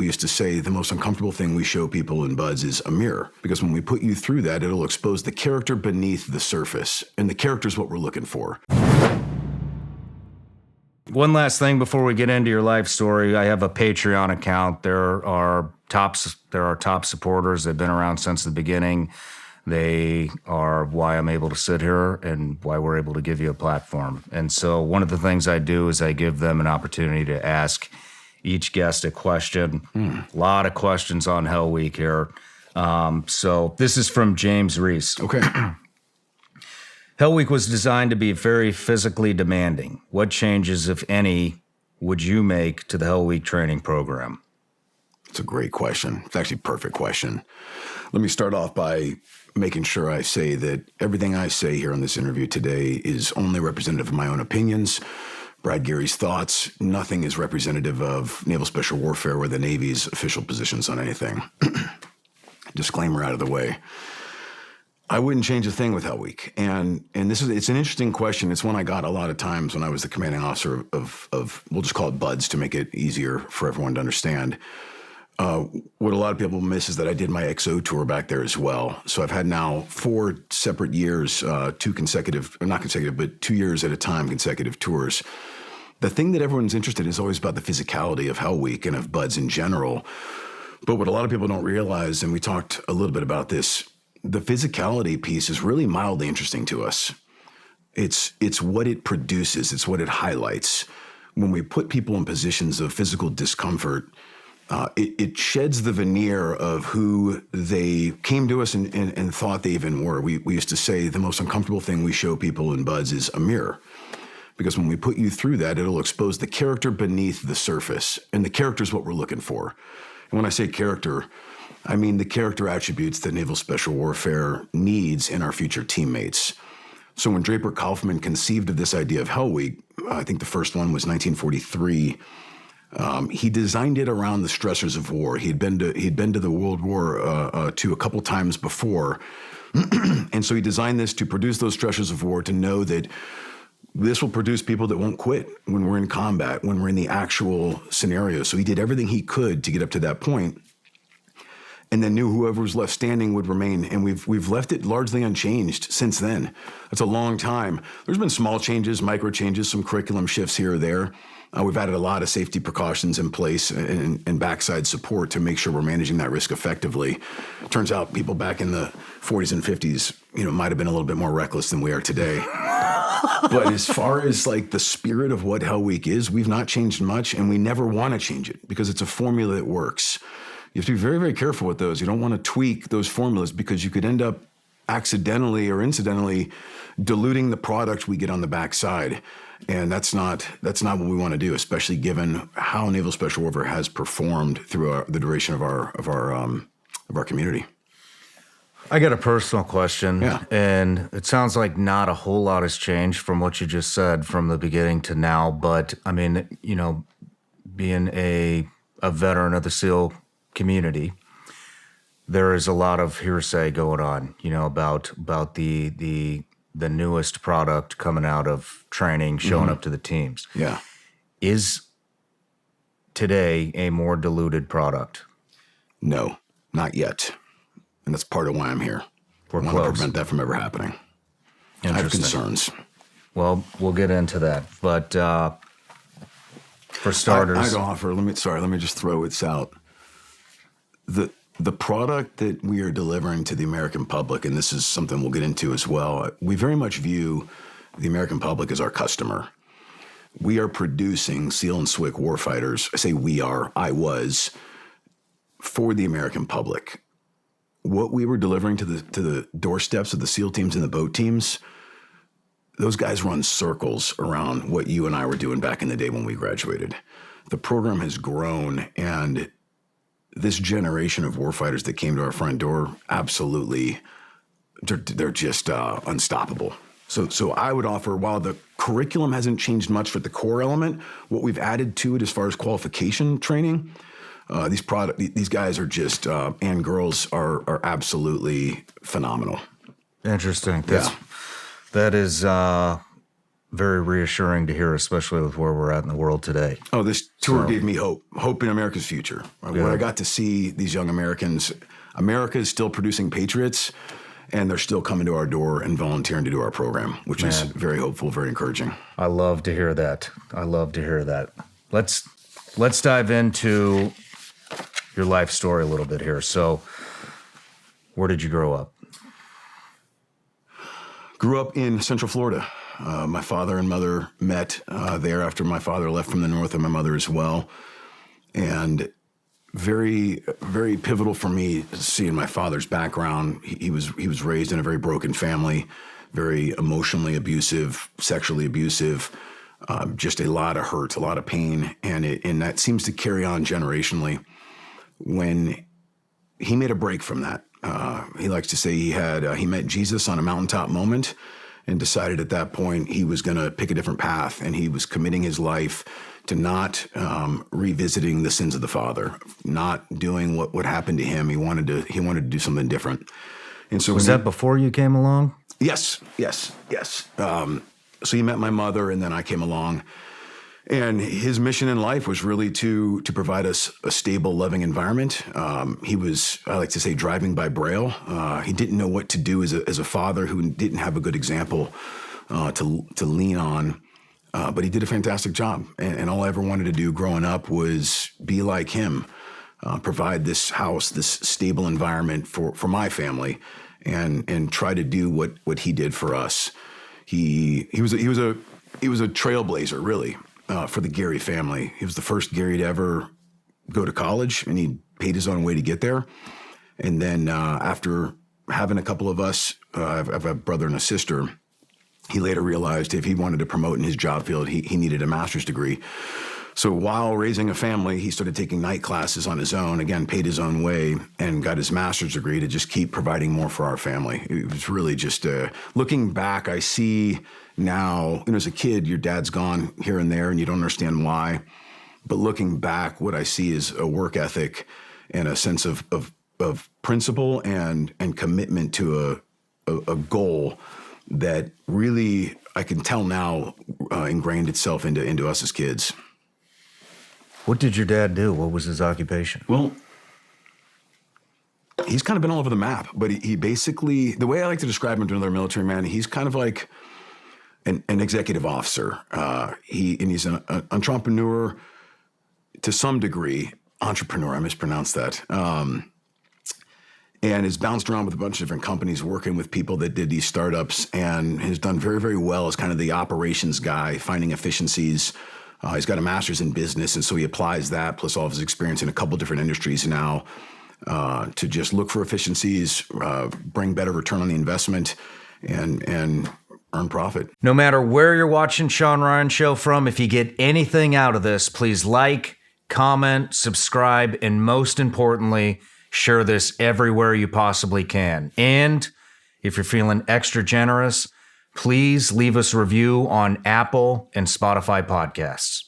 we used to say the most uncomfortable thing we show people in buds is a mirror, because when we put you through that, it'll expose the character beneath the surface, and the character is what we're looking for. One last thing before we get into your life story. I have a Patreon account. There are top supporters. They've been around since the beginning. They are why I'm able to sit here and why we're able to give you a platform. And so one of the things I do is I give them an opportunity to ask each guest a question. A lot of questions on Hell Week here. So this is from James Reese. Okay. Hell Week was designed to be very physically demanding. What changes, if any, would you make to the Hell Week training program? It's a great question. It's actually a perfect question. Let me start off by making sure I say that everything I say here on this interview today is only representative of my own opinions, Brad Geary's thoughts. Nothing is representative of Naval Special Warfare or the Navy's official positions on anything. Disclaimer out of the way. I wouldn't change a thing with Hell Week. And it's an interesting question. It's one I got a lot of times when I was the commanding officer of we'll just call it BUDS to make it easier for everyone to understand. What a lot of people miss is that I did my XO tour back there as well. So I've had now 4 separate years, 2 consecutive, or not consecutive, but 2 years at a time consecutive tours. The thing that everyone's interested in is always about the physicality of Hell Week and of BUDS in general. But what a lot of people don't realize, and we talked a little bit about this, the physicality piece is really mildly interesting to us. It's what it produces. It's what it highlights. When we put people in positions of physical discomfort, it sheds the veneer of who they came to us and thought they even were. We used to say the most uncomfortable thing we show people in buds is a mirror, because when we put you through that, it'll expose the character beneath the surface, and the character is what we're looking for. And when I say character, I mean the character attributes that Naval Special Warfare needs in our future teammates. So when Draper Kaufman conceived of this idea of Hell Week, I think the first one was 1943. He designed it around the stressors of war. He'd been to the World War II a couple times before, and so he designed this to produce those stressors of war, to know that this will produce people that won't quit when we're in combat, when we're in the actual scenario. So he did everything he could to get up to that point, and then knew whoever was left standing would remain. And we've left it largely unchanged since then. That's a long time. There's been small changes, micro changes, some curriculum shifts here or there. We've added a lot of safety precautions in place and backside support to make sure we're managing that risk effectively. Turns out people back in the 40s and 50s, might have been a little bit more reckless than we are today. But as far as like the spirit of what Hell Week is, we've not changed much, and we never want to change it because it's a formula that works. You have to be very, very careful with those. You don't want to tweak those formulas, because you could end up accidentally or incidentally diluting the product we get on the backside. And that's not what we want to do, especially given how Naval Special Warfare has performed through the duration of our community. I got a personal question, Yeah. And it sounds like not a whole lot has changed from what you just said from the beginning to now. But I mean, being a veteran of the SEAL community, there is a lot of hearsay going on, about the newest product coming out of training, showing up to the teams. Yeah. Is today a more diluted product? No, not yet. And that's part of why I'm here. We're I want close. to prevent that from ever happening. I have concerns. Well, we'll get into that. But for starters, I'd offer, let me just throw this out. The product that we are delivering to the American public, and this is something we'll get into as well, we very much view the American public as our customer. We are producing SEAL and SWCC warfighters. I say we are, I was, for the American public. What we were delivering to the doorsteps of the SEAL teams and the boat teams, those guys run circles around what you and I were doing back in the day when we graduated. The program has grown, and this generation of warfighters that came to our front door, absolutely, they're just unstoppable. So I would offer, while the curriculum hasn't changed much for the core element, what we've added to it as far as qualification training, these guys are just and girls are absolutely phenomenal. interesting. Yeah. That is very reassuring to hear, especially with where we're at in the world today. Oh, this tour gave me hope in America's future. When Yeah. I got to see these young Americans, America is still producing patriots, and they're still coming to our door and volunteering to do our program, which is very hopeful, very encouraging. I love to hear that. I love to hear that. Let's dive into your life story a little bit here. So, where did you grow up? Grew up in Central Florida. My father and mother met there after my father left from the north, and my mother as well. And very, very pivotal for me seeing my father's background. He was raised in a very broken family, very emotionally abusive, sexually abusive, just a lot of hurt, a lot of pain, and that seems to carry on generationally. When he made a break from that, he likes to say he met Jesus on a mountaintop moment, and decided at that point he was going to pick a different path, and he was committing his life to not revisiting the sins of the father, not doing what happened to him. He wanted to do something different. And so Was that before you came along? Yes. So he met my mother, and then I came along. And his mission in life was really to provide us a stable, loving environment. He was, I like to say, driving by braille. He didn't know what to do as a father who didn't have a good example to lean on. But he did a fantastic job. And all I ever wanted to do growing up was be like him, provide this house, this stable environment for my family, and try to do what he did for us. He was a trailblazer, really. For the Gary family. He was the first Gary to ever go to college, and he paid his own way to get there. And then after having a couple of us, I have a brother and a sister, he later realized if he wanted to promote in his job field, he needed a master's degree. So while raising a family, he started taking night classes on his own, again, paid his own way, and got his master's degree to just keep providing more for our family. It was really just, looking back, I see now, as a kid, your dad's gone here and there, and you don't understand why. But looking back, what I see is a work ethic and a sense of principle and commitment to a goal that really, I can tell now, ingrained itself into us as kids. What did your dad do? What was his occupation? Well, he's kind of been all over the map, but he basically, the way I like to describe him to another military man, he's kind of like an executive officer. He's an entrepreneur to some degree. Entrepreneur, I mispronounced that. And has bounced around with a bunch of different companies, working with people that did these startups, and has done very, very well as kind of the operations guy, finding efficiencies. He's got a master's in business, and so he applies that, plus all of his experience in a couple different industries now, to just look for efficiencies, bring better return on the investment, and earn profit. No matter where you're watching Shawn Ryan Show from, if you get anything out of this, please like, comment, subscribe, and most importantly, share this everywhere you possibly can. And if you're feeling extra generous, please leave us a review on Apple and Spotify podcasts.